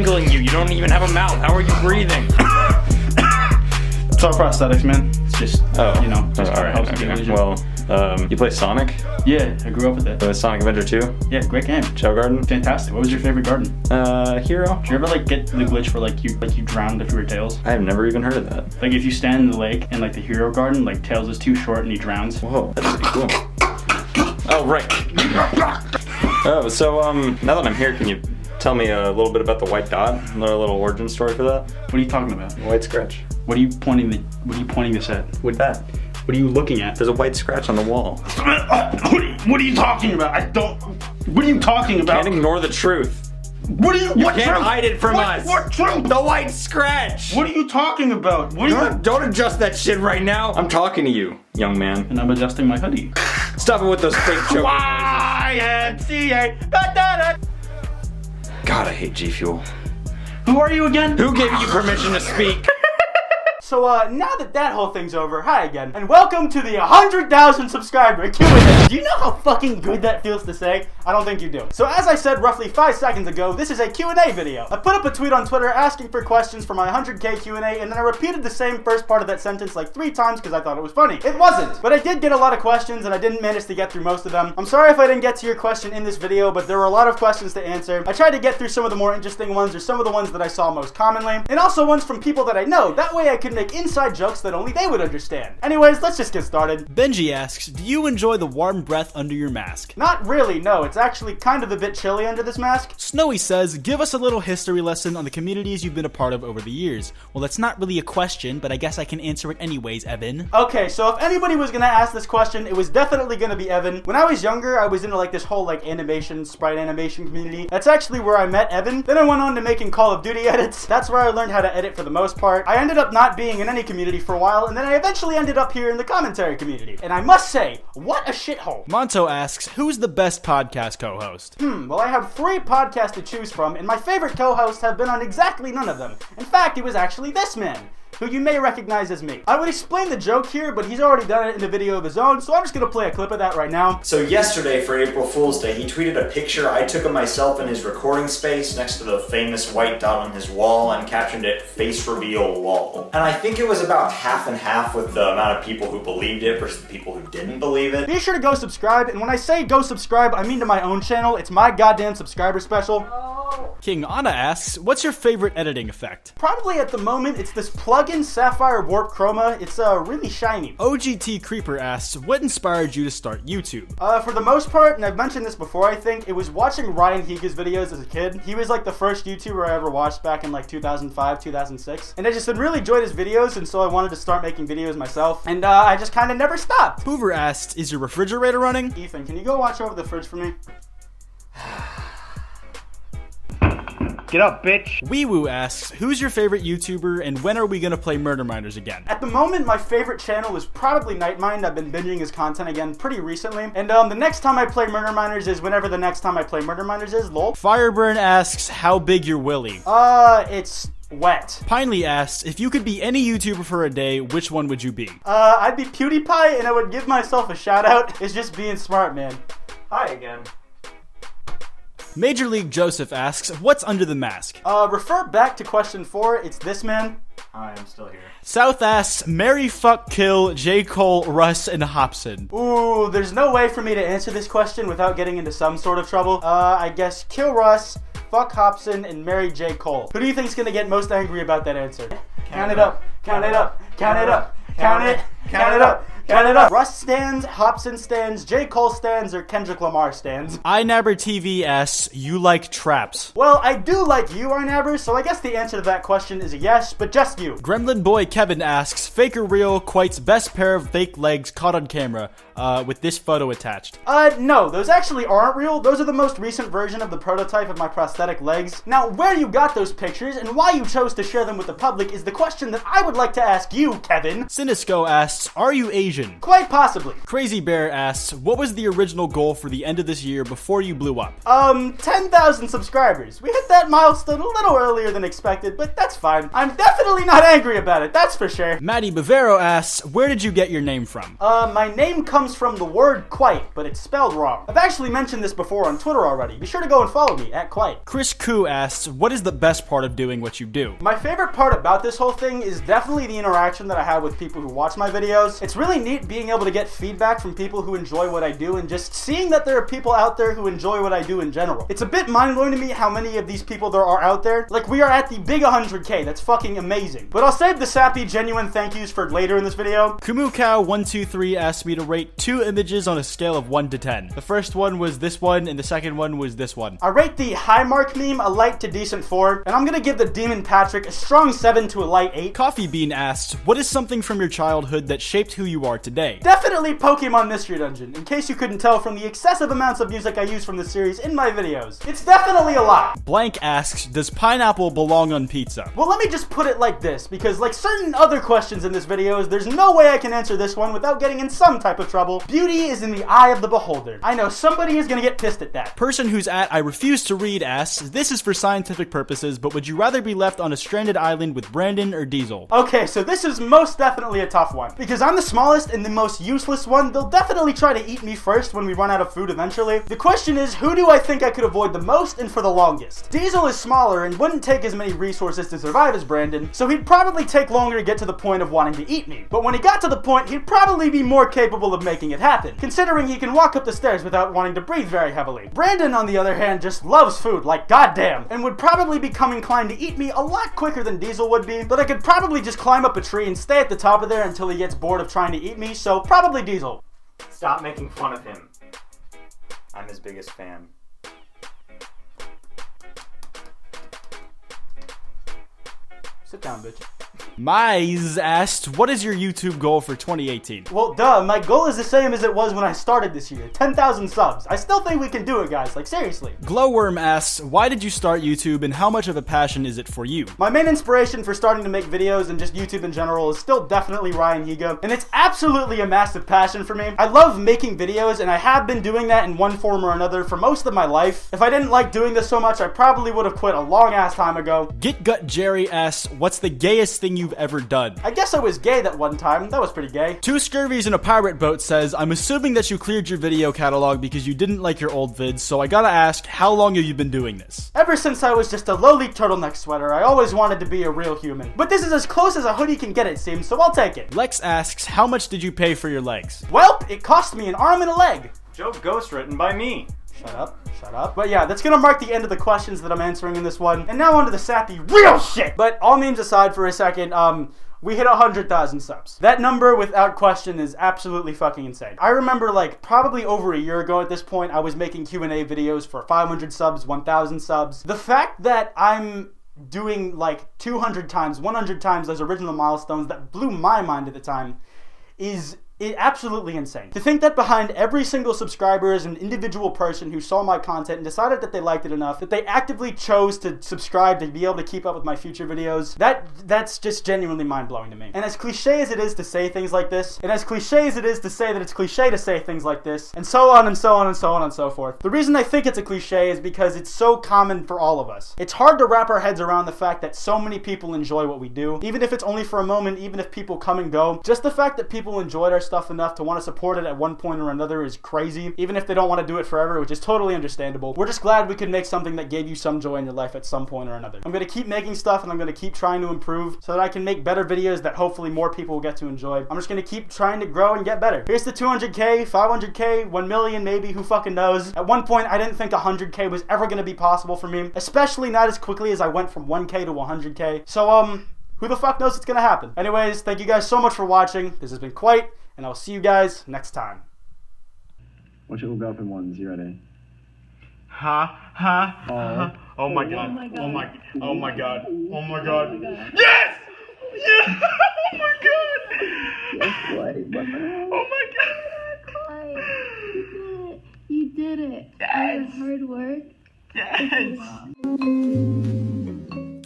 strangling you. You don't even have a mouth. How are you breathing? It's all prosthetics, man. It's just, you know, just all right, helps okay. with the illusion. Well, you play Sonic? Yeah, I grew up with it. Sonic Adventure 2? Yeah, great game. Chow Garden? Fantastic. What was your favorite garden? Hero. Did you ever like get the glitch where like you drowned if you were Tails? I have never even heard of that. Like if you stand in the lake and like the hero garden, like Tails is too short and he drowns. Whoa, that's pretty cool. Oh, right. Oh, so now that I'm here, can you tell me a little bit about the white dot? Another little origin story for that? What are you talking about? White scratch. What are you pointing this at? With that. What are you looking at? There's a white scratch on the wall. What are you talking about? What are you talking about? Can't ignore the truth. What can't hide it from us. What truth? The white scratch. What are you talking about? Don't adjust that shit right now. I'm talking to you, young man. And I'm adjusting my hoodie. Stop it with those fake choking noises. YMCA. God, I hate G Fuel. Who are you again? Who gave you permission to speak? So now that whole thing's over, hi again, and welcome to the 100,000 subscriber Q&A. Do you know how fucking good that feels to say? I don't think you do. So as I said roughly 5 seconds ago, this is a Q&A video. I put up a tweet on Twitter asking for questions for my 100K Q&A, and then I repeated the same first part of that sentence like 3 times because I thought it was funny. It wasn't, but I did get a lot of questions, and I didn't manage to get through most of them. I'm sorry if I didn't get to your question in this video, but there were a lot of questions to answer. I tried to get through some of the more interesting ones, or some of the ones that I saw most commonly, and also ones from people that I know. That way I could make inside jokes that only they would understand. Anyways, let's just get started. Benji asks, do you enjoy the warm breath under your mask? Not really, no. It's actually kind of a bit chilly under this mask. Snowy says, give us a little history lesson on the communities you've been a part of over the years. Well, that's not really a question, but I guess I can answer it anyways, Evan. Okay, so if anybody was gonna ask this question, it was definitely gonna be Evan. When I was younger, I was into like this whole like animation, sprite animation community. That's actually where I met Evan. Then I went on to making Call of Duty edits. That's where I learned how to edit for the most part. I ended up not being in any community for a while, and then I eventually ended up here in the commentary community. And I must say, what a shithole. Monto asks, who's the best podcast co-host? Well, I have 3 podcasts to choose from, and my favorite co-hosts have been on exactly none of them. In fact, it was actually this man, who you may recognize as me. I would explain the joke here, but he's already done it in a video of his own, so I'm just gonna play a clip of that right now. So yesterday for April Fool's Day, he tweeted a picture I took of myself in his recording space next to the famous white dot on his wall and captioned it, "Face reveal lol." And I think it was about half and half with the amount of people who believed it versus the people who didn't believe it. Be sure to go subscribe, and when I say go subscribe, I mean to my own channel. It's my goddamn subscriber special. King Anna asks, what's your favorite editing effect? Probably at the moment, it's this plugin Sapphire Warp Chroma. It's really shiny. OGT Creeper asks, what inspired you to start YouTube? For the most part, and I've mentioned this before, I think, it was watching Ryan Higa's videos as a kid. He was like the first YouTuber I ever watched back in like 2005, 2006. And I just had really enjoyed his videos, and so I wanted to start making videos myself. And I just kind of never stopped. Hoover asks, is your refrigerator running? Ethan, can you go watch over the fridge for me? Get up, bitch. Weewoo asks, who's your favorite YouTuber and when are we gonna play Murder Miners again? At the moment, my favorite channel is probably Nightmind. I've been binging his content again pretty recently. And the next time I play Murder Miners is whenever the next time I play Murder Miners is, lol. Fireburn asks, how big your willy? It's wet. Pinely asks, if you could be any YouTuber for a day, which one would you be? I'd be PewDiePie, and I would give myself a shout out. It's just being smart, man. Hi again. Major League Joseph asks, what's under the mask? Refer back to question 4. It's this man. Hi, I'm still here. South asks, marry, fuck, kill, J. Cole, Russ, and Hobson. Ooh, there's no way for me to answer this question without getting into some sort of trouble. I guess kill Russ, fuck Hobson, and marry J. Cole. Who do you think's gonna get most angry about that answer? Count it up, count it up, count it up, count it, count it up. Count it up. Russ stands, Hobson stands, J. Cole stands, or Kendrick Lamar stands. iNabberTV asks, you like traps? Well, I do like you, iNabber, so I guess the answer to that question is a yes, but just you. Gremlin Boy Kevin asks, fake or real, Kwite's best pair of fake legs caught on camera, with this photo attached. No, those actually aren't real. Those are the most recent version of the prototype of my prosthetic legs. Now, where you got those pictures and why you chose to share them with the public is the question that I would like to ask you, Kevin. Sinisco asks, are you Asian? Asian? Quite possibly. Crazy Bear asks, what was the original goal for the end of this year before you blew up? 10,000 subscribers. We hit that milestone a little earlier than expected, but that's fine. I'm definitely not angry about it, that's for sure. Maddie Bavero asks, where did you get your name from? My name comes from the word Kwite, but it's spelled wrong. I've actually mentioned this before on Twitter already. Be sure to go and follow me at Kwite. Chris Koo asks, what is the best part of doing what you do? My favorite part about this whole thing is definitely the interaction that I have with people who watch my videos. It's really neat being able to get feedback from people who enjoy what I do and just seeing that there are people out there who enjoy what I do in general. It's a bit mind-blowing to me how many of these people there are out there. Like, we are at the big 100K. That's fucking amazing. But I'll save the sappy, genuine thank yous for later in this video. KumuCow123 asked me to rate 2 images on a scale of 1 to 10. The first one was this one, and the second one was this one. I rate the high mark meme a light to decent 4, and I'm gonna give the Demon Patrick a strong 7 to a light 8. Coffee Bean asked, what is something from your childhood that shaped who you are today? Definitely Pokemon Mystery Dungeon, in case you couldn't tell from the excessive amounts of music I use from the series in my videos. It's definitely a lot. Blank asks, does pineapple belong on pizza? Well, let me just put it like this, because like certain other questions in this video, there's no way I can answer this one without getting in some type of trouble. Beauty is in the eye of the beholder. I know somebody is gonna get pissed at that. Person who's at I refuse to read asks, this is for scientific purposes, but would you rather be left on a stranded island with Brandon or Diesel? Okay, so this is most definitely a tough one. Because I'm the smallest and the most useless one, they'll definitely try to eat me first when we run out of food eventually. The question is, who do I think I could avoid the most and for the longest? Diesel is smaller and wouldn't take as many resources to survive as Brandon, so he'd probably take longer to get to the point of wanting to eat me. But when he got to the point, he'd probably be more capable of making it happen, considering he can walk up the stairs without wanting to breathe very heavily. Brandon, on the other hand, just loves food like goddamn, and would probably become inclined to eat me a lot quicker than Diesel would be, but I could probably just climb up a tree and stay at the top of there until he gets bored of trying to eat me, so probably Diesel. Stop making fun of him. I'm his biggest fan. Sit down, bitch. Mize asked, what is your YouTube goal for 2018? Well, duh, my goal is the same as it was when I started this year. 10,000 subs. I still think we can do it, guys. Like, seriously. Glowworm asks, why did you start YouTube and how much of a passion is it for you? My main inspiration for starting to make videos and just YouTube in general is still definitely Ryan Higa, and it's absolutely a massive passion for me. I love making videos, and I have been doing that in one form or another for most of my life. If I didn't like doing this so much, I probably would have quit a long ass time ago. GetGut Jerry asks, what's the gayest thing you've ever done? I guess I was gay that one time. That was pretty gay. Two Scurvies in a Pirate Boat says, I'm assuming that you cleared your video catalog because you didn't like your old vids, so I gotta ask, how long have you been doing this? Ever since I was just a lowly turtleneck sweater, I always wanted to be a real human. But this is as close as a hoodie can get, it seems, so I'll take it. Lex asks, how much did you pay for your legs? Welp, it cost me an arm and a leg. Joke ghostwritten by me. Shut up, shut up. But yeah, that's gonna mark the end of the questions that I'm answering in this one. And now onto the sappy real shit! But all memes aside for a second, we hit 100,000 subs. That number, without question, is absolutely fucking insane. I remember, like, probably over a year ago at this point, I was making Q&A videos for 500 subs, 1,000 subs. The fact that I'm doing, like, 200 times, 100 times those original milestones that blew my mind at the time is absolutely insane. To think that behind every single subscriber is an individual person who saw my content and decided that they liked it enough, that they actively chose to subscribe to be able to keep up with my future videos, that's just genuinely mind-blowing to me. And as cliche as it is to say things like this, and as cliche as it is to say that it's cliche to say things like this, and so on and so on and so on and so forth, the reason I think it's a cliche is because it's so common for all of us. It's hard to wrap our heads around the fact that so many people enjoy what we do, even if it's only for a moment, even if people come and go. Just the fact that people enjoyed our stuff enough to want to support it at one point or another is crazy, even if they don't want to do it forever, which is totally understandable. We're just glad we could make something that gave you some joy in your life at some point or another. I'm going to keep making stuff and I'm going to keep trying to improve so that I can make better videos that hopefully more people will get to enjoy. I'm just going to keep trying to grow and get better. Here's to 200k, 500k, 1 million maybe, who fucking knows. At one point I didn't think 100k was ever going to be possible for me, especially not as quickly as I went from 1k to 100k. So who the fuck knows what's going to happen? Anyways, thank you guys so much for watching. This has been Kwite, and I'll see you guys next time. What's your girlfriend wants? You ready? Oh my god. Oh my god. Oh my god. Oh my god. Yes! Yeah! Oh my god! Oh my god! You did it. You did it. Yes! All the hard work. Yes!